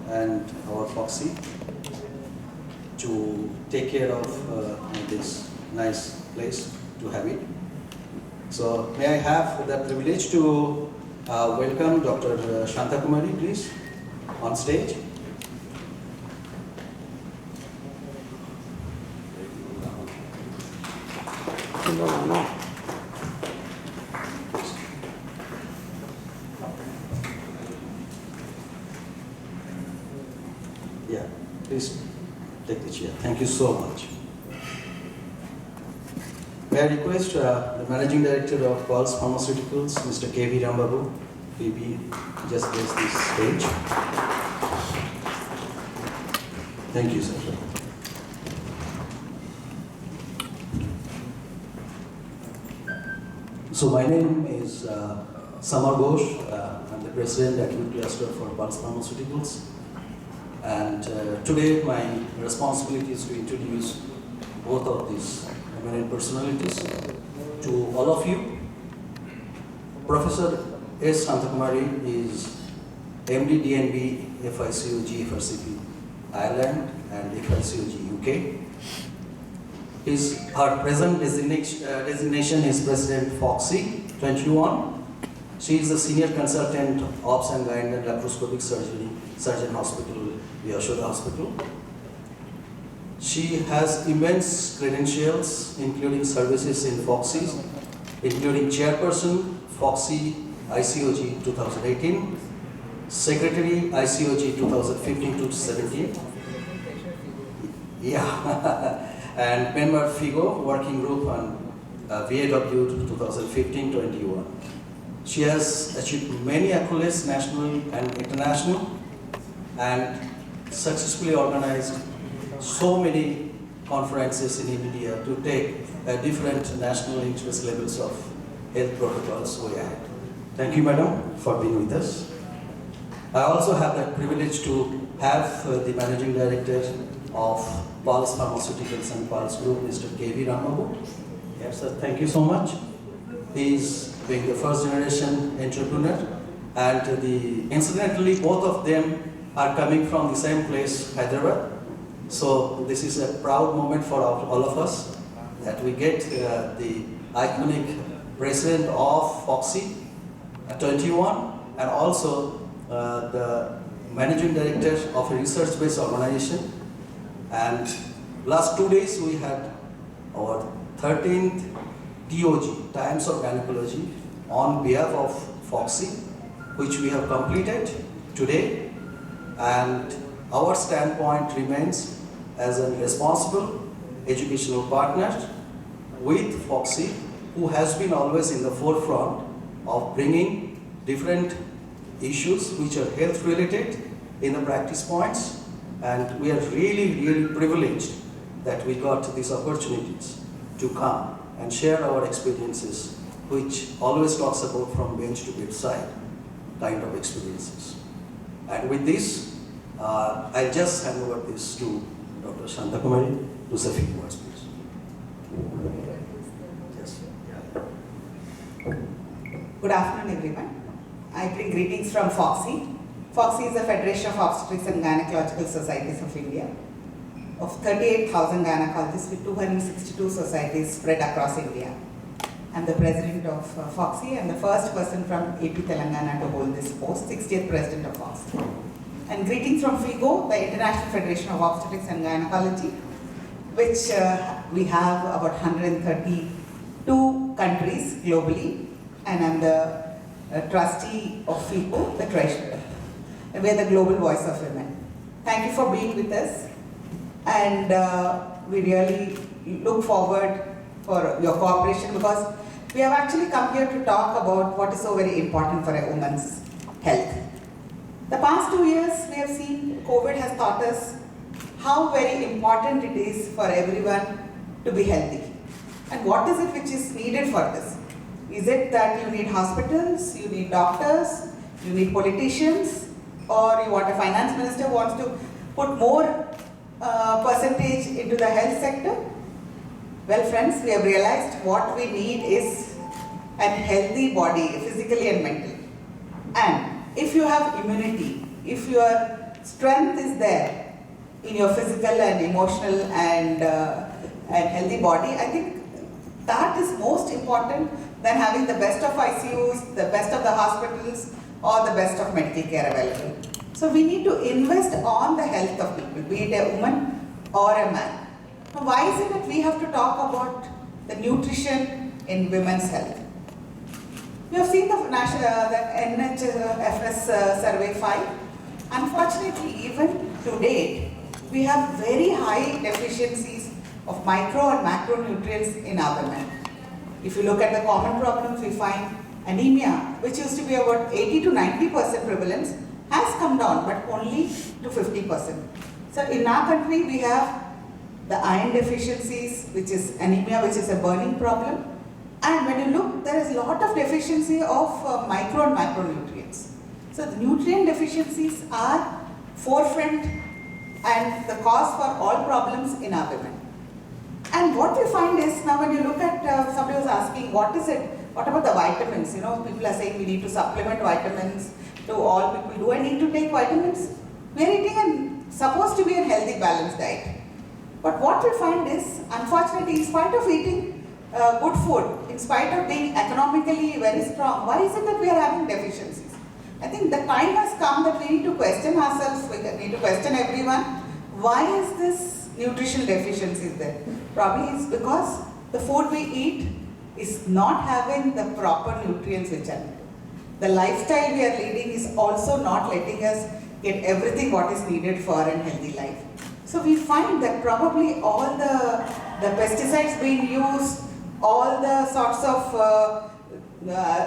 and our FOGSI to take care of this nice place to have it. So may I have the privilege to welcome Dr. Shanta Kumari, please, on stage. No. Yeah, please take the chair. Thank you so much. May I request the Managing Director of Pulse Pharmaceuticals, Mr. K.V. Rambabu, PP, just grace this stage. Thank you, sir. So my name is Samar Ghosh. I'm the President Acute Cluster for Pulse Pharmaceuticals. And today my responsibility is to introduce both of these eminent personalities to all of you. Professor S. Shantakumari is MD DNB FICOG FRCP Ireland and FICOG UK. Her present designation is President FOGSI 21. She is a Senior Consultant Ops and Gyne and Laparoscopic Surgeon Hospital, Yashoda Hospital. She has immense credentials, including services in FOGSI, including Chairperson, FOGSI ICOG 2018, Secretary ICOG 2015-17. Yeah. And member FIGO Working Group on VAW 2015-21. She has achieved many accolades, national and international, and successfully organized so many conferences in India to take different national interest levels of health protocols way ahead. Thank you, madam, for being with us. I also have the privilege to have the Managing Director of Pulse Pharmaceuticals and Pulse Group, Mr. K.V. Rambabu. Yes, sir, thank you so much. He is being the first generation entrepreneur, and incidentally, both of them are coming from the same place, Hyderabad. So this is a proud moment for all of us that we get the iconic president of FOGSI 21 and also the managing director of a research-based organization. And last 2 days we had our 13th TOG, Times of Gynecology, on behalf of FOGSI, which we have completed today. And our standpoint remains as a responsible educational partner with FOGSI, who has been always in the forefront of bringing different issues which are health related in the practice points. And we are really privileged that we got these opportunities to come and share our experiences, which always talks about from bench to bedside kind of experiences. And with this, I'll just hand over this to Dr. Shanta Kumari to say a few words, please. Yes. Good afternoon, everyone. I bring greetings from FOGSI. FOGSI is the Federation of Obstetrics and Gynecological Societies of India, of 38,000 gynecologists with 262 societies spread across India. I'm the president of FOGSI and the first person from AP Telangana to hold this post, 60th president of FOGSI. And greetings from FIGO, the International Federation of Obstetrics and Gynecology, which we have about 132 countries globally, and I'm the trustee of FIGO, the treasurer. And we are the global voice of women. Thank you for being with us, and we really look forward for your cooperation, because we have actually come here to talk about what is so very important for a woman's health. The past 2 years we have seen COVID has taught us how very important it is for everyone to be healthy. And what is it which is needed for this? Is it that you need hospitals, you need doctors, you need politicians, or you want a finance minister who wants to put more percentage into the health sector? Well, friends, we have realized what we need is a healthy body, physically and mentally. And if you have immunity, if you are strength is there in your physical and emotional and healthy body, I think that is most important than having the best of ICUs, the best of the hospitals, or the best of medical care available. So we need to invest on the health of people, be it a woman or a man. Now, why is it that we have to talk about the nutrition in women's health? We have seen the NHFS survey 5. Unfortunately, even to date, we have very high deficiencies of micro and macronutrients in our women. If you look at the common problems, we find anemia, which used to be about 80 to 90% prevalence, has come down, but only to 50%. So in our country, we have the iron deficiencies, which is anemia, which is a burning problem. And when you look, there is a lot of deficiency of micro and macronutrients. So the nutrient deficiencies are forefront and the cause for all problems in our women. And what we find is, now when you look at, somebody was asking, what is it? What about the vitamins? You know, people are saying we need to supplement vitamins to all people. Do I need to take vitamins? We are eating supposed to be a healthy, balanced diet. But what we find is, unfortunately, in spite of eating good food, in spite of being economically very strong, why is it that we are having deficiencies? I think the time has come that we need to question ourselves, we need to question everyone. Why is this nutritional deficiency there? Probably it's because the food we eat is not having the proper nutrients which are needed. The lifestyle we are leading is also not letting us get everything what is needed for a healthy life. So we find that probably all the pesticides being used, all the sorts of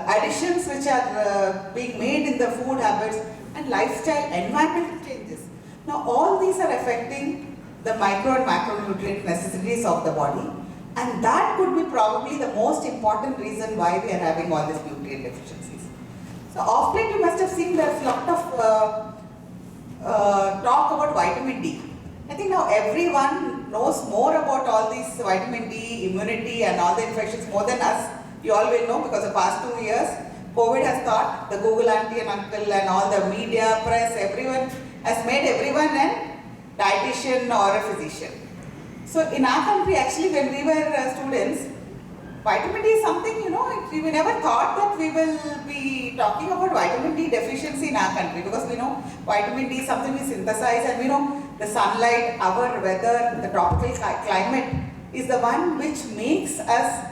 additions which are being made in the food habits and lifestyle, environmental changes. Now all these are affecting the micro and macronutrient necessities of the body, and that could be probably the most important reason why we are having all these nutrient deficiencies. So of late you must have seen there's a lot of talk about vitamin D. I think now everyone knows more about all these vitamin D, immunity and all the infections more than us. You all will know because the past 2 years, COVID has taught the Google auntie and uncle and all the media, press, everyone has made everyone a dietitian or a physician. So in our country, actually when we were students, vitamin D is something, you know, we never thought that we will be talking about vitamin D deficiency in our country, because we know vitamin D is something we synthesize, and we know the sunlight, our weather, the tropical climate is the one which makes us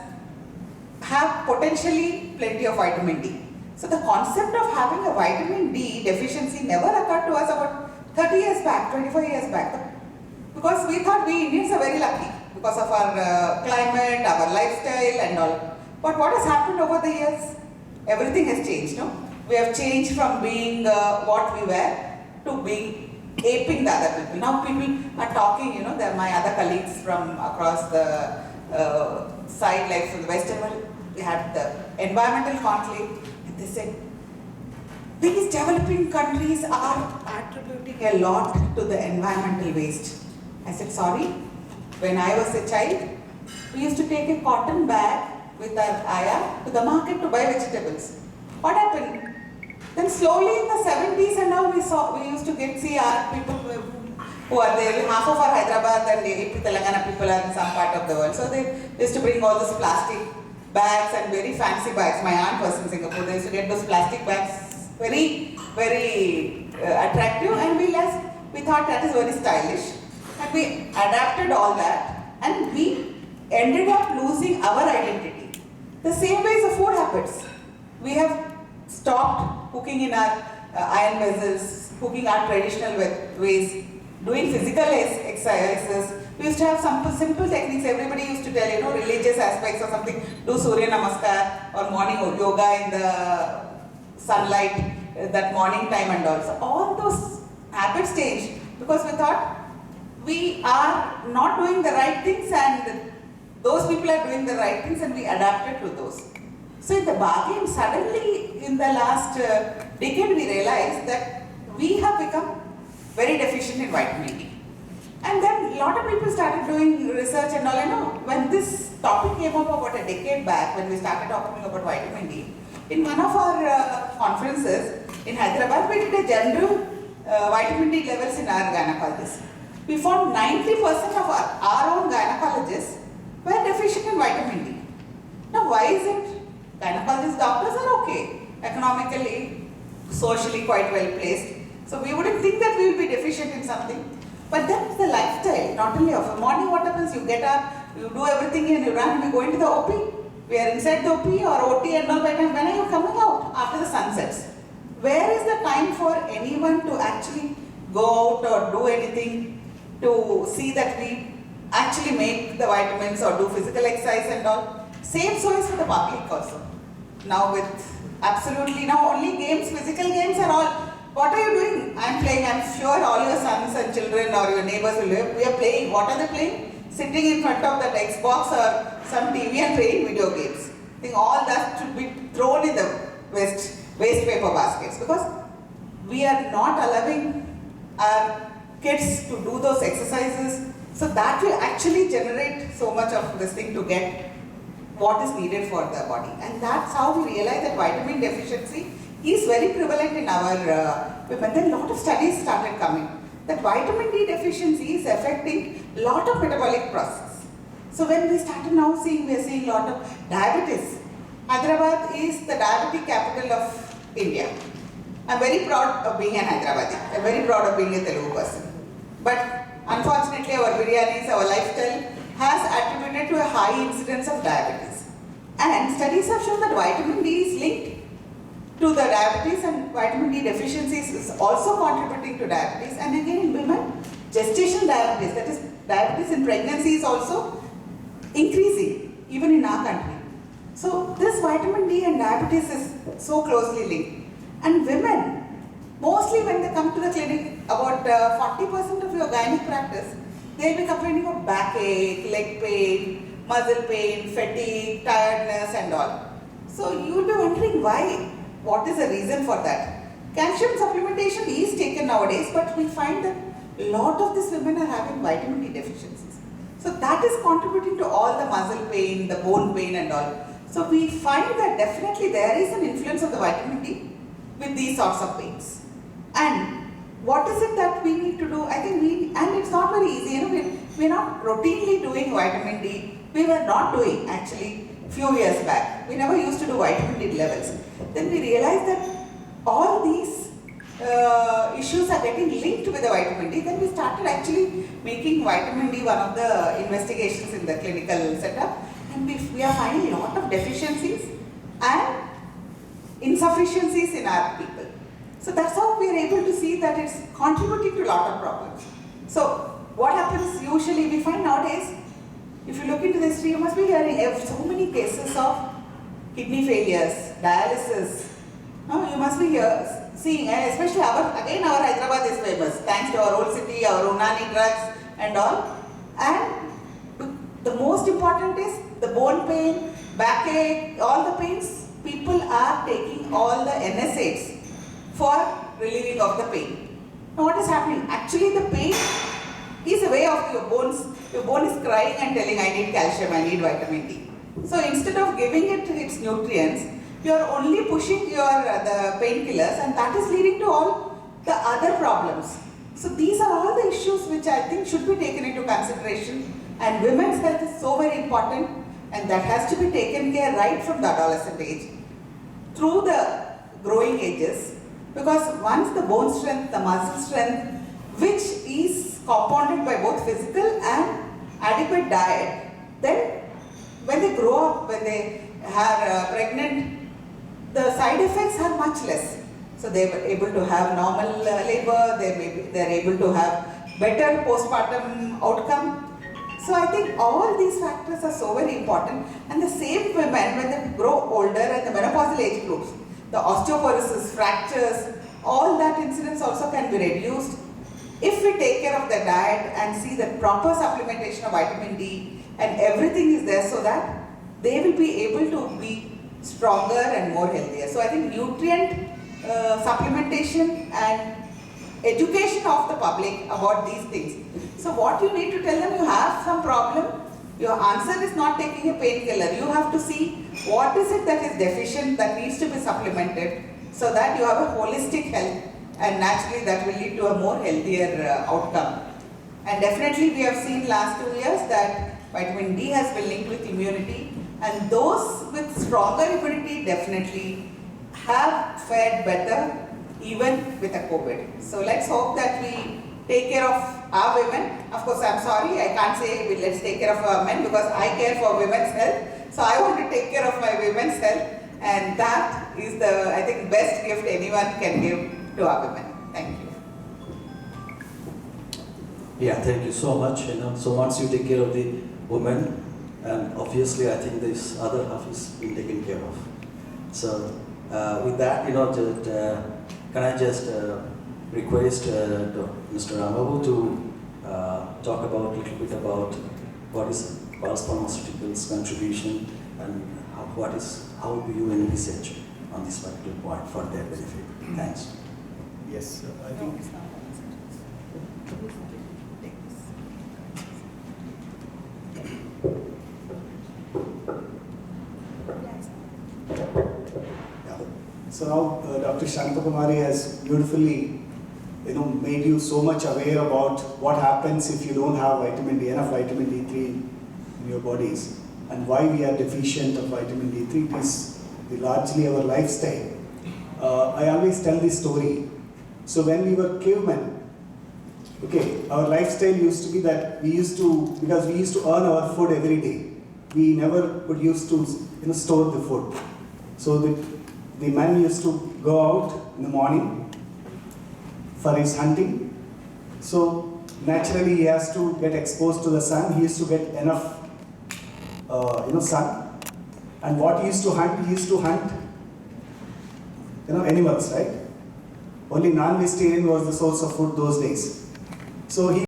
have potentially plenty of vitamin D. So the concept of having a vitamin D deficiency never occurred to us about 30 years back, 25 years back, because we thought we Indians are very lucky because of our climate, our lifestyle and all. But what has happened over the years? Everything has changed, no? We have changed from being what we were to being aping the other people. Now people are talking, you know, they're my other colleagues from across the side, like from the Western world. We had the environmental conflict, and they said, these developing countries are attributing a lot to the environmental waste. I said, sorry, when I was a child, we used to take a cotton bag with our ayah to the market to buy vegetables. What happened? Then slowly in the 70s and now we used to see our people who are there, half of our Hyderabad and AP Telangana people are in some part of the world. So they used to bring all those plastic bags and very fancy bags. My aunt was in Singapore, they used to get those plastic bags very, very attractive, and we thought that is very stylish. And we adapted all that, and we ended up losing our identity. The same way as the food habits. We have stopped cooking in our iron vessels, cooking our traditional ways, doing physical exercises. We used to have some simple techniques. Everybody used to tell, you know, religious aspects or something. Do Surya Namaskar or morning yoga in the sunlight, that morning time and all. So all those habits changed because we thought we are not doing the right things and those people are doing the right things, and we adapted to those. So in the bargain, suddenly in the last decade we realized that we have become very deficient in vitamin D. And then a lot of people started doing research and all. You know, when this topic came up about a decade back, when we started talking about vitamin D, in one of our conferences in Hyderabad, we did a general vitamin D levels in our gynecologists. We found 90% of our own gynecologists were deficient in vitamin D. Now why is it? Gynecologist doctors are okay, economically, socially quite well placed. So we wouldn't think that we will be deficient in something. But that's the lifestyle, not only of a morning. What happens? You get up, you do everything and you run, we go into the OP. We are inside the OP or OT and all that, and when are you coming out? After the sun sets. Where is the time for anyone to actually go out or do anything to see that we actually make the vitamins or do physical exercise and all? Same so is for the public also. Now with absolutely now only games, physical games are all. What are you doing? I am playing. I am sure all your sons and children or your neighbors will live. We are playing. What are they playing? Sitting in front of that Xbox or some TV and playing video games. I think all that should be thrown in the waste paper baskets, because we are not allowing our kids to do those exercises. So that will actually generate so much of this thing to get what is needed for the body. And that's how we realize that vitamin deficiency is very prevalent in our women. Then a lot of studies started coming that vitamin D deficiency is affecting a lot of metabolic process. So when we started now seeing, we are seeing a lot of diabetes. Hyderabad is the diabetic capital of India. I'm very proud of being an Hyderabadi. I'm very proud of being a Telugu person. But unfortunately our biryanis, our lifestyle has attributed to a high incidence of diabetes. And studies have shown that vitamin D is linked to the diabetes, and vitamin D deficiencies is also contributing to diabetes. And again in women, gestational diabetes, that is diabetes in pregnancy, is also increasing even in our country. So this vitamin D and diabetes is so closely linked. And women, mostly when they come to the clinic, about 40% of your gynec practice, they will be complaining of backache, leg pain, muscle pain, fatigue, tiredness and all. So you will be wondering why. What is the reason for that? Calcium supplementation is taken nowadays, but we find that a lot of these women are having vitamin D deficiencies. So that is contributing to all the muscle pain, the bone pain and all. So we find that definitely there is an influence of the vitamin D with these sorts of pains. And what is it that we need to do? I think and it's not very easy, we're not routinely doing vitamin D. We were not doing actually few years back. We never used to do vitamin D levels. Then we realized that all these issues are getting linked with the vitamin D. Then we started actually making vitamin D one of the investigations in the clinical setup. And we are finding a lot of deficiencies and insufficiencies in our people. So that's how we are able to see that it's contributing to a lot of problems. So what happens usually, we find nowadays, if you look into the history, you must be hearing so many cases of kidney failures, dialysis. No, you must be seeing, especially our Hyderabad is famous, thanks to our old city, our Unani drugs and all. And the most important is the bone pain, backache, all the pains. People are taking all the NSAIDs for relieving of the pain. Now what is happening? Actually the pain is a way of your bones. Your bone is crying and telling, I need calcium, I need vitamin D. So instead of giving it its nutrients, you are only pushing the painkillers, and that is leading to all the other problems. So these are all the issues which I think should be taken into consideration, and women's health is so very important, and that has to be taken care right from the adolescent age through the growing ages, because once the bone strength, the muscle strength, which is compounded by both physical and adequate diet, then when they grow up, when they are pregnant, the side effects are much less. So they were able to have normal labor, they're able to have better postpartum outcome. So I think all these factors are so very important, and the same women, when they grow older and the menopausal age groups, the osteoporosis, fractures, all that incidence also can be reduced if we take care of the diet and see the proper supplementation of vitamin D, and everything is there so that they will be able to be stronger and more healthier. So I think nutrient supplementation and education of the public about these things. So what you need to tell them, you have some problem, your answer is not taking a painkiller. You have to see what is it that is deficient, that needs to be supplemented, so that you have a holistic health and naturally that will lead to a more healthier outcome. And definitely we have seen last 2 years that vitamin D has been linked with immunity, and those with stronger immunity definitely have fared better even with a COVID. So let's hope that we take care of our women. Of course, I'm sorry, I can't say let's take care of our men because I care for women's health. So I want to take care of my women's health, and that is the, I think, best gift anyone can give to our women. Thank you. Yeah, thank you so much. So once you take care of the women, and obviously I think this other half is being taken care of. So with that, can I just request Mr. Ramabu to talk about a little bit about what is Pulse Pharmaceuticals' contribution and how do you envisage on this particular point for their benefit? Thanks. Yes, I think so now Dr. Shantakumari has beautifully made you so much aware about what happens if you don't have enough vitamin D3 in your bodies, and why we are deficient of vitamin D3. It is largely our lifestyle. I always tell this story. So when we were cavemen, okay, our lifestyle used to be that because we used to earn our food every day, we never could use to store the food. So the man used to go out in the morning for his hunting. So naturally he has to get exposed to the sun. He used to get enough sun. And what he used to hunt animals, right? Only non-vegetarian was the source of food those days. So he